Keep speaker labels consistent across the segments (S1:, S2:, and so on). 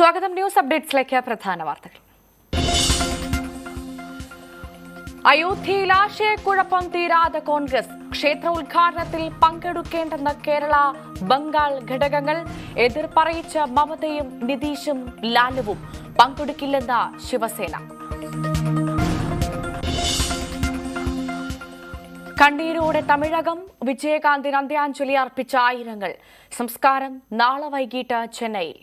S1: സ്വാഗതം. ന്യൂസ് അപ്ഡേറ്റ്സിലേക്ക് പ്രധാന വാർത്തകൾ. അയോധ്യയിൽ ആശയക്കുഴപ്പം തീരാതെ കോൺഗ്രസ്. ക്ഷേത്ര ഉദ്ഘാടനത്തിൽ പങ്കെടുക്കേണ്ടെന്ന കേരള ബംഗാൾ ഘടകങ്ങൾ. എതിർപ്പറിയിച്ച മമതയും നിതീഷും ലാലുവും പങ്കെടുക്കില്ലെന്ന ശിവസേന. കണ്ണീരോടെ തമിഴകം. വിജയകാന്തിന് അന്ത്യാഞ്ജലി അർപ്പിച്ച ആയിരങ്ങൾ. സംസ്കാരം നാളെ വൈകിട്ട് ചെന്നൈയിൽ.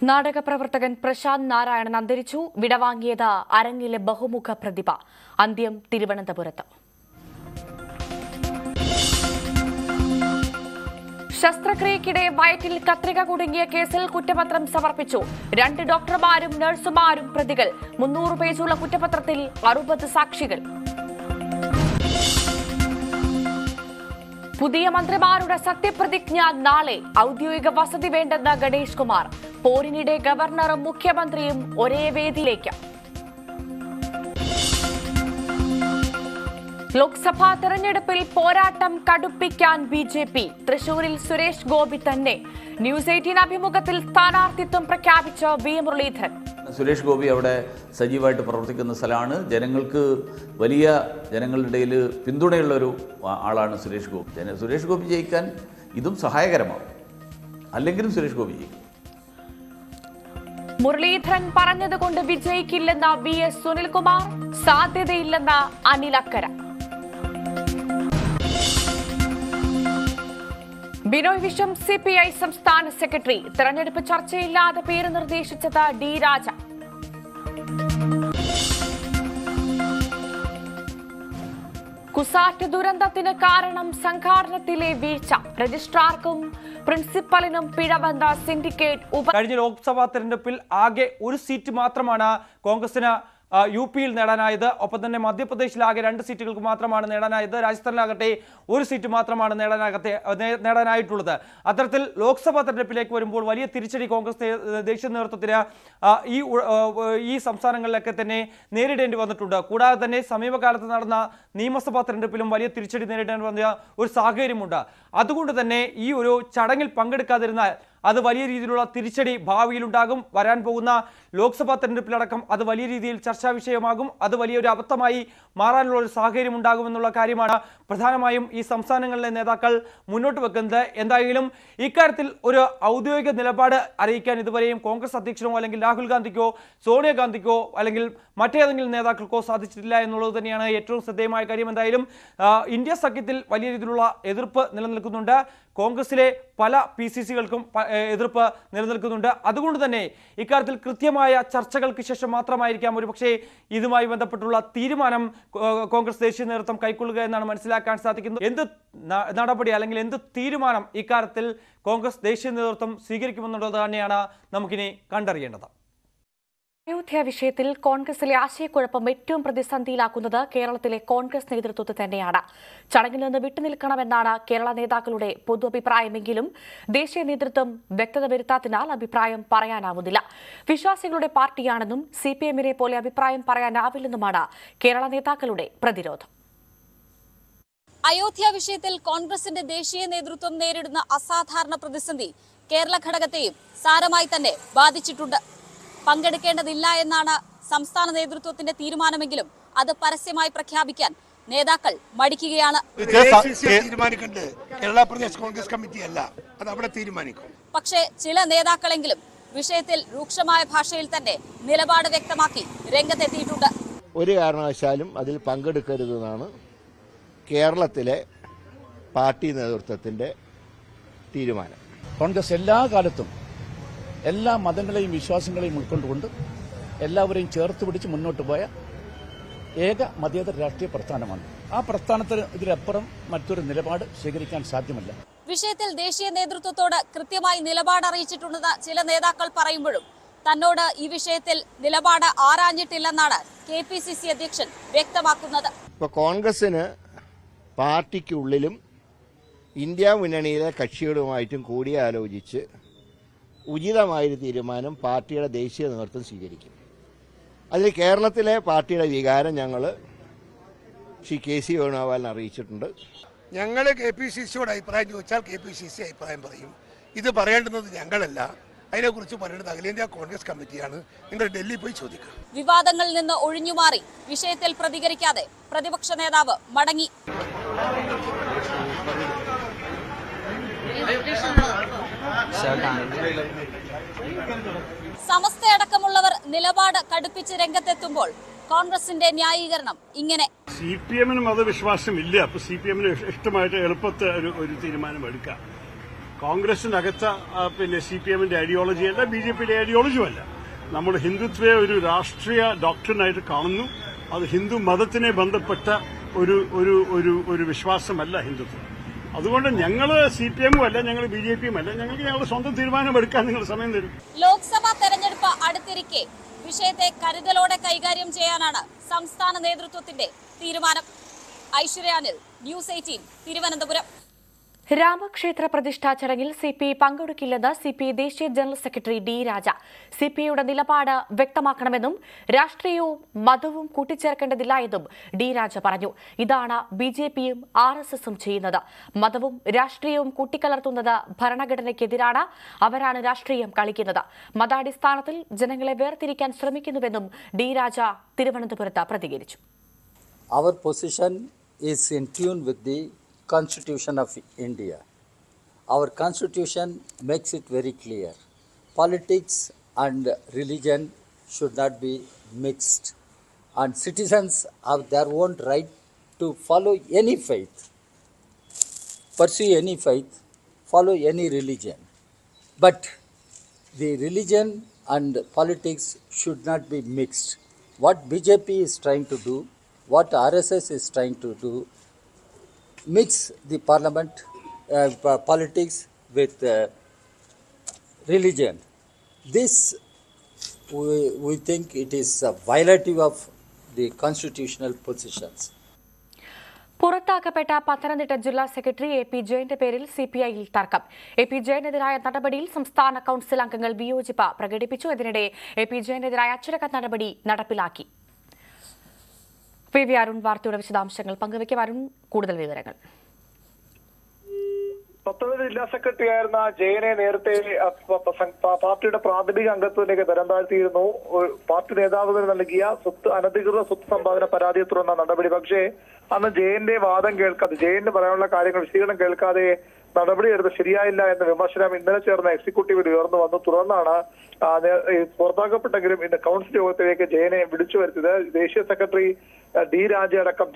S1: നാടകപ്രവർത്തകൻ പ്രശാന്ത് നാരായണൻ അന്തരിച്ചു. വിടവാങ്ങിയത് അരങ്ങിലെ ബഹുമുഖ പ്രതിഭ. അന്ത്യം തിരുവനന്തപുരത്ത്. ശസ്ത്രക്രിയയ്ക്കിടെ വയറ്റിൽ കത്രിക കുടുങ്ങിയ കേസിൽ കുറ്റപത്രം സമർപ്പിച്ചു. 2 ഡോക്ടർമാരും നഴ്സുമാരും പ്രതികൾ. 300 പേജുള്ള കുറ്റപത്രത്തിൽ 60 സാക്ഷികൾ. പുതിയ മന്ത്രിമാരുടെ സത്യപ്രതിജ്ഞ നാളെ. ഔദ്യോഗിക വസതി വേണ്ടെന്ന് ഗണേഷ് കുമാർ. പോരിനിടെ ഗവർണറും മുഖ്യമന്ത്രിയും ഒരേ വേദിയിലേക്ക്. ലോക്സഭാ തെരഞ്ഞെടുപ്പിൽ പോരാട്ടം കടുപ്പിക്കാൻ ബി.ജെ.പി. തൃശൂരിൽ സുരേഷ് ഗോപി തന്നെ. ന്യൂസ് 18 അഭിമുഖത്തിൽ സ്ഥാനാർത്ഥിത്വം പ്രഖ്യാപിച്ച വി. മുരളീധരൻ.
S2: സുരേഷ് ഗോപി അവിടെ സജീവമായിട്ട് പ്രവർത്തിക്കുന്ന സ്ഥലമാണ്. ജനങ്ങളുടെ ഇടയിൽ പിന്തുണയുള്ളൊരു ആളാണ് സുരേഷ് ഗോപി. സുരേഷ് ഗോപി ജയിക്കാൻ ഇതും സഹായകരമാണ്. അല്ലെങ്കിലും സുരേഷ് ഗോപി ജയിക്കും.
S1: മുരളീധരൻ പറഞ്ഞതുകൊണ്ട് വിജയിക്കില്ലെന്ന വി.എസ്. സുനിൽകുമാർ. സാധ്യതയില്ലെന്ന അനിൽ അക്കര. ബിനോയ് വിശ്വം സിപിഐ സംസ്ഥാന സെക്രട്ടറി. തെരഞ്ഞെടുപ്പ് ചർച്ചയില്ലാതെ പേര് നിർദ്ദേശിച്ചത് ഡി. രാജ. കുസാറ്റ് ദുരന്തത്തിന് കാരണം സംഘാടനത്തിലെ വീഴ്ച. രജിസ്ട്രാർക്കും പ്രിൻസിപ്പലിനും പിഴവെന്ന സിൻഡിക്കേറ്റ്.
S3: കഴിഞ്ഞ ലോക്സഭാ തെരഞ്ഞെടുപ്പിൽ ആകെ ഒരു സീറ്റ് മാത്രമാണ് കോൺഗ്രസിന് യു.പിയിൽ നേടാനായത്. ഒപ്പം തന്നെ മധ്യപ്രദേശിൽ ആകെ 2 സീറ്റുകൾക്ക് മാത്രമാണ് നേടാനായത്. രാജസ്ഥാനിലാകട്ടെ 1 സീറ്റ് മാത്രമാണ് നേടാനായിട്ടുള്ളത്. അത്തരത്തിൽ ലോക്സഭാ തെരഞ്ഞെടുപ്പിലേക്ക് വരുമ്പോൾ വലിയ തിരിച്ചടി കോൺഗ്രസ് ദേശീയ നേതൃത്വത്തിന് ഈ സംസ്ഥാനങ്ങളിലൊക്കെ തന്നെ നേരിടേണ്ടി വന്നിട്ടുണ്ട്. കൂടാതെ തന്നെ സമീപകാലത്ത് നടന്ന നിയമസഭാ തെരഞ്ഞെടുപ്പിലും വലിയ തിരിച്ചടി നേരിടേണ്ടി വന്ന ഒരു സാഹചര്യമുണ്ട്. അതുകൊണ്ട് തന്നെ ഈ ഒരു ചടങ്ങിൽ പങ്കെടുക്കാതിരുന്നാൽ അത് വലിയ രീതിയിലുള്ള തിരിച്ചടി ഭാവിയിലുണ്ടാകും. വരാൻ പോകുന്ന ലോക്സഭാ തെരഞ്ഞെടുപ്പിലടക്കം അത് വലിയ രീതിയിൽ ചർച്ചാ വിഷയമാകും. അത് വലിയൊരു അബദ്ധമായി മാറാനുള്ള ഒരു സാഹചര്യം ഉണ്ടാകുമെന്നുള്ള കാര്യമാണ് പ്രധാനമായും ഈ സംസ്ഥാനങ്ങളിലെ നേതാക്കൾ മുന്നോട്ട് വെക്കുന്നത്. എന്തായാലും ഇക്കാര്യത്തിൽ ഒരു ഔദ്യോഗിക നിലപാട് അറിയിക്കാൻ ഇതുവരെയും കോൺഗ്രസ് അധ്യക്ഷനോ അല്ലെങ്കിൽ രാഹുൽ ഗാന്ധിക്കോ സോണിയാഗാന്ധിക്കോ അല്ലെങ്കിൽ മറ്റേതെങ്കിലും നേതാക്കൾക്കോ സാധിച്ചിട്ടില്ല എന്നുള്ളത് തന്നെയാണ് ഏറ്റവും ശ്രദ്ധേയമായ കാര്യം. എന്തായാലും ഇന്ത്യ സഖ്യത്തിൽ വലിയ രീതിയിലുള്ള എതിർപ്പ് നിലനിൽക്കുന്നുണ്ട്. കോൺഗ്രസിലെ പല PCCകൾക്കും എതിർപ്പ് നിലനിൽക്കുന്നുണ്ട്. അതുകൊണ്ട് തന്നെ ഇക്കാര്യത്തിൽ കൃത്യമായ ചർച്ചകൾക്ക് ശേഷം മാത്രമായിരിക്കാം ഒരുപക്ഷെ ഇതുമായി ബന്ധപ്പെട്ടുള്ള തീരുമാനം കോൺഗ്രസ് ദേശീയ നേതൃത്വം കൈക്കൊള്ളുക എന്നാണ് മനസ്സിലാക്കാൻ സാധിക്കുന്നത്. എന്ത് നടപടി അല്ലെങ്കിൽ എന്ത് തീരുമാനം ഇക്കാര്യത്തിൽ കോൺഗ്രസ് ദേശീയ നേതൃത്വം സ്വീകരിക്കുമെന്നുള്ളത് തന്നെയാണ് നമുക്കിനി കണ്ടറിയേണ്ടത്.
S1: അയോധ്യ വിഷയത്തിൽ കോൺഗ്രസിലെ ആശയക്കുഴപ്പം ഏറ്റവും പ്രതിസന്ധിയിലാക്കുന്നത് കേരളത്തിലെ കോൺഗ്രസ് നേതൃത്വത്തെ തന്നെയാണ്. ചടങ്ങിൽ നിന്ന് വിട്ടുനിൽക്കണമെന്നാണ് കേരള നേതാക്കളുടെ പൊതു അഭിപ്രായമെങ്കിലും ദേശീയ നേതൃത്വം വ്യക്തത വരുത്താത്തതിനാൽ അഭിപ്രായം പറയാനാവുന്നില്ല. വിശ്വാസികളുടെ പാർട്ടിയാണെന്നും CPM-നെ പോലെ അഭിപ്രായം പറയാനാവില്ലെന്നുമാണ് കേരള നേതാക്കളുടെ പ്രതിരോധം.
S4: അയോധ്യ വിഷയത്തിൽ കോൺഗ്രസിന്റെ ദേശീയ നേതൃത്വം നേരിടുന്ന അസാധാരണ പ്രതിസന്ധി കേരള ഘടകത്തെയും സാരമായി തന്നെ ബാധിച്ചിട്ടുണ്ട്. പങ്കെടുക്കേണ്ടതില്ല എന്നാണ് സംസ്ഥാന നേതൃത്വത്തിന്റെ തീരുമാനമെങ്കിലും അത് പരസ്യമായി പ്രഖ്യാപിക്കാൻ നേതാക്കൾ മടിക്കുകയാണ്. പക്ഷേ ചില നേതാക്കളെങ്കിലും വിഷയത്തിൽ രൂക്ഷമായ ഭാഷയിൽ തന്നെ നിലപാട് വ്യക്തമാക്കി രംഗത്തെത്തിയിട്ടുണ്ട്.
S5: ഒരു കാരണവശാലും അതിൽ പങ്കെടുക്കരുതെന്നാണ് കേരളത്തിലെ പാർട്ടി നേതൃത്വത്തിന്റെ തീരുമാനം.
S6: കോൺഗ്രസ് എല്ലാ കാലത്തും എല്ലാ മതങ്ങളെയും വിശ്വാസങ്ങളെയും ഉൾക്കൊണ്ടുകൊണ്ട് എല്ലാവരെയും ചേർത്ത് പിടിച്ച് മുന്നോട്ട് പോയ ഏക മതേതര രാഷ്ട്രീയ പ്രസ്ഥാനമാണ്. ആ പ്രസ്ഥാനത്തിന് ഇതിലപ്പുറം മറ്റൊരു നിലപാട് സ്വീകരിക്കാൻ സാധ്യമല്ല.
S4: വിഷയത്തിൽ ദേശീയ നേതൃത്വത്തോട് കൃത്യമായി നിലപാട് അറിയിച്ചിട്ടുണ്ടെന്ന് ചില നേതാക്കൾ പറയുമ്പോഴും തന്നോട് ഈ വിഷയത്തിൽ നിലപാട് ആരാഞ്ഞിട്ടില്ലെന്നാണ് KPCC അധ്യക്ഷൻ വ്യക്തമാക്കുന്നത്.
S5: ഇപ്പോൾ കോൺഗ്രസിന് പാർട്ടിക്കുള്ളിലും ഇന്ത്യ മുന്നണിയിലെ കക്ഷികളുമായിട്ടും കൂടിയാലോചിച്ച് ഉചിതമായൊരു തീരുമാനം പാർട്ടിയുടെ ദേശീയ നേതൃത്വം സ്വീകരിക്കും. അതിൽ കേരളത്തിലെ പാർട്ടിയുടെ വികാരം ഞങ്ങൾ ശ്രീ KC വേണുഗോപാലിനെ അറിയിച്ചിട്ടുണ്ട്.
S7: ഞങ്ങൾ KPCCയോട് അഭിപ്രായം ചോദിച്ചാൽ KPCC അഭിപ്രായം പറയും. ഇത് പറയേണ്ടുന്നത് ഞങ്ങളല്ല, അതിനെക്കുറിച്ച് പറയേണ്ടത് അഖിലേന്ത്യാ കോൺഗ്രസ് കമ്മിറ്റിയാണ്. നിങ്ങൾ ഡൽഹി പോയി ചോദിക്കുക.
S4: വിവാദങ്ങളിൽ നിന്ന് ഒഴിഞ്ഞുമാറി വിഷയത്തിൽ പ്രതികരിക്കാതെ പ്രതിപക്ഷ നേതാവ് മടങ്ങി. സമസ്തയടക്കമുള്ളവർ നിലപാട് കടുപ്പിച്ച് രംഗത്തെത്തുമ്പോൾ കോൺഗ്രസിന്റെ ന്യായീകരണം ഇങ്ങനെ.
S8: CPM മതവിശ്വാസമില്ല. അപ്പൊ CPM ഇഷ്ടമായിട്ട് എളുപ്പത്തെ ഒരു തീരുമാനം എടുക്കാം. കോൺഗ്രസിനകത്ത് CPM ഐഡിയോളജി അല്ല, BJPയുടെ ഐഡിയോളജിയും അല്ല. നമ്മൾ ഹിന്ദുത്വയെ ഒരു രാഷ്ട്രീയ ഡോക്ട്രിനായിട്ട് കാണുന്നു. അത് ഹിന്ദു മതത്തിനെ ബന്ധപ്പെട്ട ഒരു വിശ്വാസമല്ല ഹിന്ദുത്വം. അതുകൊണ്ട് ഞങ്ങൾ CPM അല്ല, ഞങ്ങൾ BJPയും അല്ല. ഞങ്ങൾക്ക് ഞങ്ങളുടെ സ്വന്തം തീരുമാനം എടുക്കാൻ നിങ്ങൾ സമയം തരും.
S4: ലോക്സഭാ തെരഞ്ഞെടുപ്പ് അടുത്തിരിക്കെ വിഷയത്തെ കരുതലോടെ കൈകാര്യം ചെയ്യാനാണ് സംസ്ഥാന നേതൃത്വത്തിന്റെ തീരുമാനം. ഐശ്വര്യ അനിൽ, ന്യൂസ് 18, തിരുവനന്തപുരം.
S1: രാമക്ഷേത്ര പ്രതിഷ്ഠാ ചടങ്ങിൽ CPI പങ്കെടുക്കില്ലെന്ന് CPI ദേശീയ ജനറൽ സെക്രട്ടറി D. രാജ. CPIയുടെ നിലപാട് വ്യക്തമാക്കണമെന്നും രാഷ്ട്രീയവും മതവും കൂട്ടിച്ചേർക്കേണ്ടതില്ല എന്നും D. രാജ പറഞ്ഞു. ഇതാണ് BJPയും RSSും ചെയ്യുന്നത്. മതവും രാഷ്ട്രീയവും കൂട്ടിക്കലർത്തുന്നത് ഭരണഘടനയ്ക്കെതിരാണ്. അവരാണ് രാഷ്ട്രീയം കളിക്കുന്നത്. മതാടിസ്ഥാനത്തിൽ ജനങ്ങളെ വേർതിരിക്കാൻ ശ്രമിക്കുന്നുവെന്നും D. രാജ തിരുവനന്തപുരത്ത് പ്രതികരിച്ചു.
S9: Our position is in tune with the Constitution of India. Our Constitution makes it very clear. Politics and religion should not be mixed. And citizens have their own right to follow any faith, pursue any faith, follow any religion. But the religion and politics should not be mixed. What BJP is trying to do, what RSS is trying to do, mix the parliament politics with religion. This we think it is violative of the constitutional positions.
S1: പുറത്താക്കപ്പെട്ട Pathanamthitta ജില്ലാ secretary AP ജയന്റെ പേരിൽ CPIയിൽ തർക്കം. AP ജയനെതിരായ നടപടിയിൽ സംസ്ഥാന council അംഗങ്ങൾ വിയോജിപ്പ് പ്രകടിപ്പിച്ചു. ഇതിനിടെ AP ജയനെതിരായ അച്ചടക്ക നടപടി നടപ്പിലാക്കി. PV അരുൺ വാർത്തയുടെ വിശദാംശങ്ങൾ പങ്കുവയ്ക്കും. അരുൺ, കൂടുതൽ വിവരങ്ങൾ.
S10: പത്തനംതിട്ട ജില്ലാ സെക്രട്ടറി ആയിരുന്ന ജയനെ നേരത്തെ പാർട്ടിയുടെ പ്രാഥമിക അംഗത്വത്തിലേക്ക് തരം താഴ്ത്തിയിരുന്നു. പാർട്ടി നേതാവുകൾ നൽകിയ അനധികൃത സ്വത്ത് സമ്പാദന പരാതിയെ തുടർന്ന നടപടി. പക്ഷേ അന്ന് ജയന്റെ വാദം കേൾക്കാതെ, ജയന് പറയാനുള്ള കാര്യങ്ങൾ വിശദീകരണം കേൾക്കാതെ നടപടിയെടുത്ത് ശരിയായില്ല എന്ന വിമർശനം ഇന്നലെ ചേർന്ന എക്സിക്യൂട്ടീവിൽ ഉയർന്നു വന്നു. തുടർന്നാണ് പുറത്താക്കപ്പെട്ടെങ്കിലും ഇന്ന് കൌൺസിൽ യോഗത്തിലേക്ക് ജയനെ വിളിച്ചു വരുത്തിയത്. ദേശീയ സെക്രട്ടറി D. രാജ അടക്കം,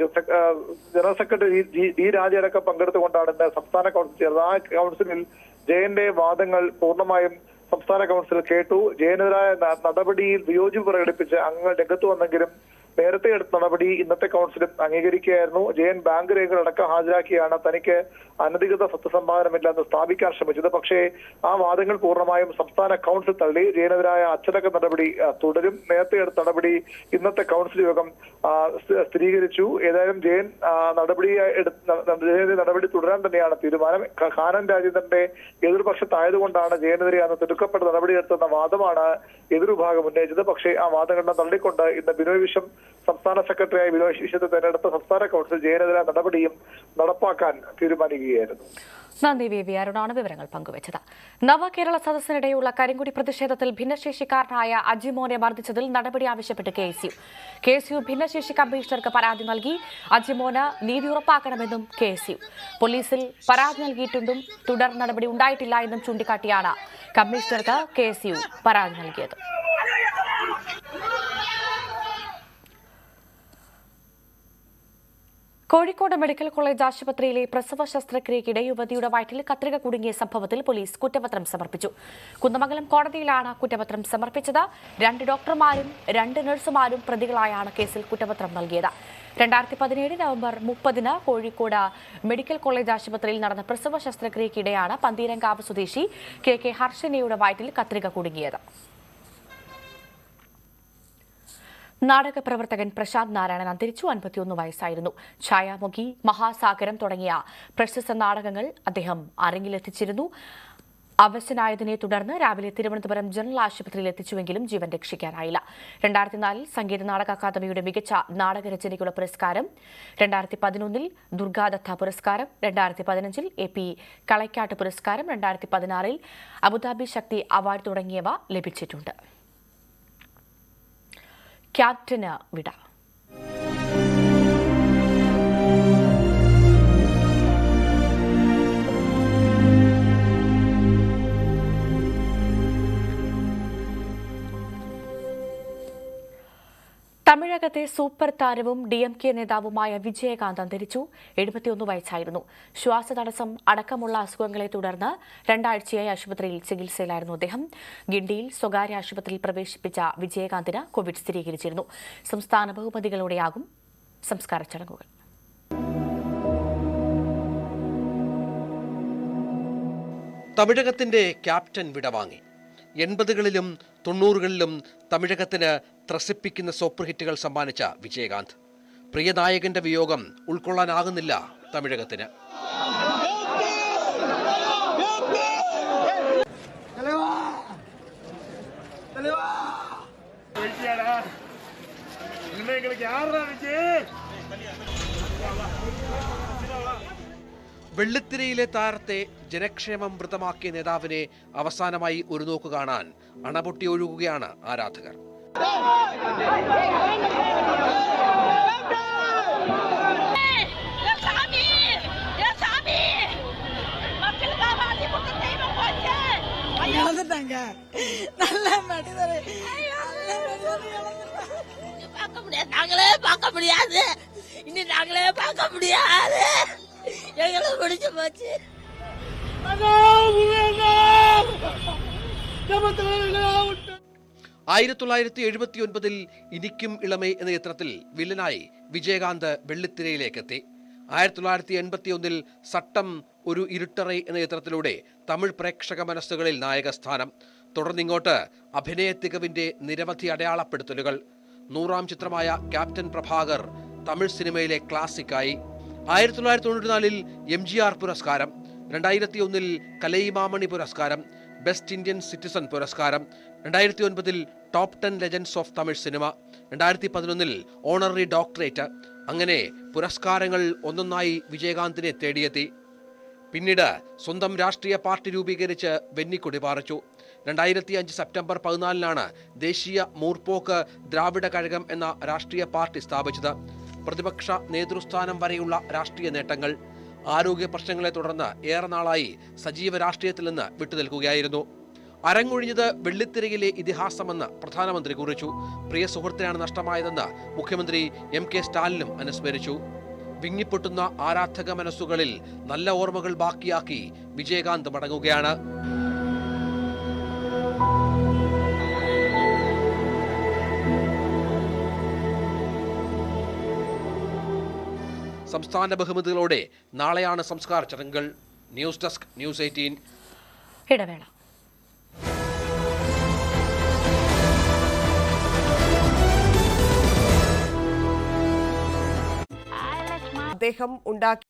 S10: ജനറൽ സെക്രട്ടറി D. രാജ അടക്കം പങ്കെടുത്തുകൊണ്ടാണ് ഇന്ന് സംസ്ഥാന കൌൺസിൽ ചേർന്നത്. ആ കൌൺസിലിൽ ജയന്റെ വാദങ്ങൾ പൂർണ്ണമായും സംസ്ഥാന കൌൺസിൽ കേട്ടു. ജയനെതിരായ നടപടിയിൽ വിയോജിപ്പ് പ്രകടിപ്പിച്ച് അംഗങ്ങൾ രംഗത്ത് വന്നെങ്കിലും നേരത്തെ എടുത്ത നടപടി ഇന്നത്തെ കൌൺസിലും അംഗീകരിക്കുകയായിരുന്നു. ജയൻ ബാങ്ക് രേഖകളടക്കം ഹാജരാക്കിയാണ് തനിക്ക് അനധികൃത സ്വത്ത് സമ്പാദനമില്ലെന്ന് സ്ഥാപിക്കാൻ ശ്രമിച്ചത്. പക്ഷേ ആ വാദങ്ങൾ പൂർണ്ണമായും സംസ്ഥാന കൌൺസിൽ തള്ളി. ജയനെതിരായ അച്ചടക്ക നടപടി തുടരും. നേരത്തെ എടുത്ത നടപടി ഇന്നത്തെ കൌൺസിൽ യോഗം സ്ഥിരീകരിച്ചു. ഏതായാലും ജയൻ നടപടി തുടരാൻ തന്നെയാണ് തീരുമാനം. കാനൻ രാജേന്ദ്രന്റെ എതിർപക്ഷത്തായതുകൊണ്ടാണ് ജയനെതിരെ അന്ന് തിടുക്കപ്പെട്ട നടപടിയെടുത്തുന്ന വാദമാണ് എതിർവിഭാഗം ഉന്നയിച്ചത്. പക്ഷേ ആ വാദങ്ങളെല്ലാം തള്ളിക്കൊണ്ട് ഇന്ന് ബിനോയ് വിശ്വം സംസ്ഥാന സെക്രട്ടറിയായി ബിനോയ് വിശ്വത്തെ തെരഞ്ഞെടുത്ത സംസ്ഥാന കൌൺസിൽ ജയനെതിരെ നടപടിയും നടപ്പാക്കാൻ തീരുമാനിക്കുകയായിരുന്നു.
S1: നന്ദി. VV അരുണാണ് വിവരങ്ങൾ പങ്കുവച്ചത്. നവകേരള സദസ്സിനിടെയുള്ള കരിങ്കൊടി പ്രതിഷേധത്തിൽ ഭിന്നശേഷിക്കാരനായ അജിമോനെ മർദ്ദിച്ചതിൽ നടപടി ആവശ്യപ്പെട്ട് KSU ഭിന്നശേഷി കമ്മീഷണർക്ക് പരാതി നൽകി. അജിമോന് നീതി ഉറപ്പാക്കണമെന്നും KSU. പോലീസിൽ പരാതി നൽകിയിട്ടുണ്ടും തുടർ നടപടി ഉണ്ടായിട്ടില്ല എന്നും ചൂണ്ടിക്കാട്ടിയാണ് കമ്മീഷണർക്ക് KSU പരാതി നൽകിയത്. കോഴിക്കോട് മെഡിക്കൽ കോളേജ് ആശുപത്രിയിലെ പ്രസവ ശസ്ത്രക്രിയയ്ക്കിടെ യുവതിയുടെ വയറ്റിൽ കത്രിക കുടുങ്ങിയ സംഭവത്തിൽ പോലീസ് കുറ്റപത്രം സമർപ്പിച്ചു. കുന്നമംഗലം കോടതിയിലാണ് കുറ്റപത്രം സമർപ്പിച്ചത്. 2 ഡോക്ടർമാരും 2 നഴ്സുമാരും പ്രതികളായാണ് കേസിൽ കുറ്റപത്രം നൽകിയത്. 2017 നവംബർ 30 കോഴിക്കോട് മെഡിക്കൽ കോളേജ് ആശുപത്രിയിൽ നടന്ന പ്രസവ ശസ്ത്രക്രിയയ്ക്കിടെയാണ് പന്തീരങ്കാവ് സ്വദേശി KK ഹർഷനയുടെ വയറ്റിൽ കത്രിക കുടുങ്ങിയത്. നാടകപ്രവർത്തകൻ പ്രശാന്ത് നാരായണൻ അന്തരിച്ചു. 51 വയസ്സായിരുന്നു. ഛായാമുഖി, മഹാസാഗരം തുടങ്ങിയ പ്രശസ്ത നാടകങ്ങൾ അദ്ദേഹം അരങ്ങിലെത്തിച്ചിരുന്നു. അവശനായതിനെ തുടർന്ന് രാവിലെ തിരുവനന്തപുരം ജനറൽ ആശുപത്രിയിൽ എത്തിച്ചുവെങ്കിലും ജീവൻ രക്ഷിക്കാനായില്ല. 2004 സംഗീത നാടക അക്കാദമിയുടെ മികച്ച നാടകരചനയ്ക്കുള്ള പുരസ്കാരം, 2011 ദുർഗാദത്ത പുരസ്കാരം, 2015 AP കളയ്ക്കാട്ട് പുരസ്കാരം, 2016 അബുദാബി ശക്തി അവാർഡ് തുടങ്ങിയവ ലഭിച്ചിട്ടുണ്ട്. ക്യാപ്റ്റന് വിട. തമിഴകത്തെ സൂപ്പർ താരവും DMK നേതാവുമായ വിജയകാന്ത് അന്തരിച്ചു. 71 വയസ്സായിരുന്നു. ശ്വാസതടസ്സം അടക്കമുള്ള അസുഖങ്ങളെ തുടർന്ന് 2 ആഴ്ചയായി ആശുപത്രിയിൽ ചികിത്സയിലായിരുന്നു അദ്ദേഹം. ഗിണ്ടിയിൽ സ്വകാര്യ ആശുപത്രിയിൽ പ്രവേശിപ്പിച്ച വിജയകാന്തിന് കോവിഡ് സ്ഥിരീകരിച്ചിരുന്നു. സംസ്ഥാന ബഹുമതികളോടെയാകും സംസ്കാര ചടങ്ങുകൾ.
S11: തമിഴകത്തിന്റെ ക്യാപ്റ്റൻ വിടവാങ്ങി. 80കളിലും 90കളിലും തമിഴകത്തിന് ത്രസിപ്പിക്കുന്ന സൂപ്പർ ഹിറ്റുകൾ സമ്മാനിച്ച വിജയകാന്ത്. പ്രിയ നായകന്റെ വിയോഗം ഉൾക്കൊള്ളാനാകുന്നില്ല തമിഴകത്തിന്. വെള്ളിത്തിരയിലെ താരത്തെ ജനക്ഷേമം വൃതമാക്കിയ നേതാവിനെ അവസാനമായി ഒരു നോക്ക് കാണാൻ അണപൊട്ടി ഒഴുകുകയാണ് ആരാധകർ.
S12: இனி நாங்களே பார்க்க முடியாது. எங்களை பிடிச்சு போச்சு.
S11: 1979 ഇനിക്കും ഇളമേ എന്ന ചിത്രത്തിൽ വില്ലനായി വിജയകാന്ത് വെള്ളിത്തിരയിലേക്കെത്തി. 1981 സട്ടം ഒരു ഇരുട്ടറൈ എന്ന ചിത്രത്തിലൂടെ തമിഴ് പ്രേക്ഷക മനസ്സുകളിൽ നായകസ്ഥാനം. തുടർന്നിങ്ങോട്ട് അഭിനയ തികവിന്റെ നിരവധി അടയാളപ്പെടുത്തലുകൾ. 100ാം ചിത്രമായ ക്യാപ്റ്റൻ പ്രഭാകർ തമിഴ് സിനിമയിലെ ക്ലാസിക്കായി. 1994 MGR പുരസ്കാരം, 2001 കലൈമാമണി പുരസ്കാരം, ബെസ്റ്റ് ഇന്ത്യൻ സിറ്റിസൺ പുരസ്കാരം, 2009 top 10 legends of Tamil cinema, 2011 honorary doctorate. അങ്ങനെ പുരസ്കാരങ്ങൾ ഒന്നൊന്നായി വിജയകാന്തിനെ തേടിയെത്തി. പിന്നീട് സ്വന്തം രാഷ്ട്രീയ പാർട്ടി രൂപീകരിച്ച് വെന്നിക്കൊടി പാറിച്ചു. 2005 സെപ്റ്റംബർ 14 ദേശീയ മൂർപ്പോക്ക് ദ്രാവിഡ കഴകം എന്ന രാഷ്ട്രീയ പാർട്ടി സ്ഥാപിച്ചത്. പ്രതിപക്ഷ നേതൃസ്ഥാനം വരെയുള്ള രാഷ്ട്രീയ നേട്ടങ്ങൾ. ആരോഗ്യ പ്രശ്നങ്ങളെ തുടർന്ന് ഏറെ നാളായി സജീവ രാഷ്ട്രീയത്തിൽ നിന്ന് വിട്ടുനിൽക്കുകയായിരുന്നു. അരങ്ങൊഴിഞ്ഞത് വെള്ളിത്തിരയിലെ ഇതിഹാസമെന്ന് പ്രധാനമന്ത്രി കുറിച്ചു. പ്രിയ സുഹൃത്തിനാണ് നഷ്ടമായതെന്ന് മുഖ്യമന്ത്രി MK സ്റ്റാലിനും അനുസ്മരിച്ചു. വിങ്ങിപ്പൊട്ടുന്ന ആരാധക മനസ്സുകളിൽ നല്ല ഓർമ്മകൾ ബാക്കിയാക്കി വിജയകാന്ത് മടങ്ങുകയാണ്. സംസ്ഥാന ബഹുമതികളോടെ നാളെയാണ് സംസ്കാര ചടങ്ങുകൾ. News desk, news 18.
S1: ഇടവേള.
S13: അദ്ദേഹം ഉണ്ടാക്കി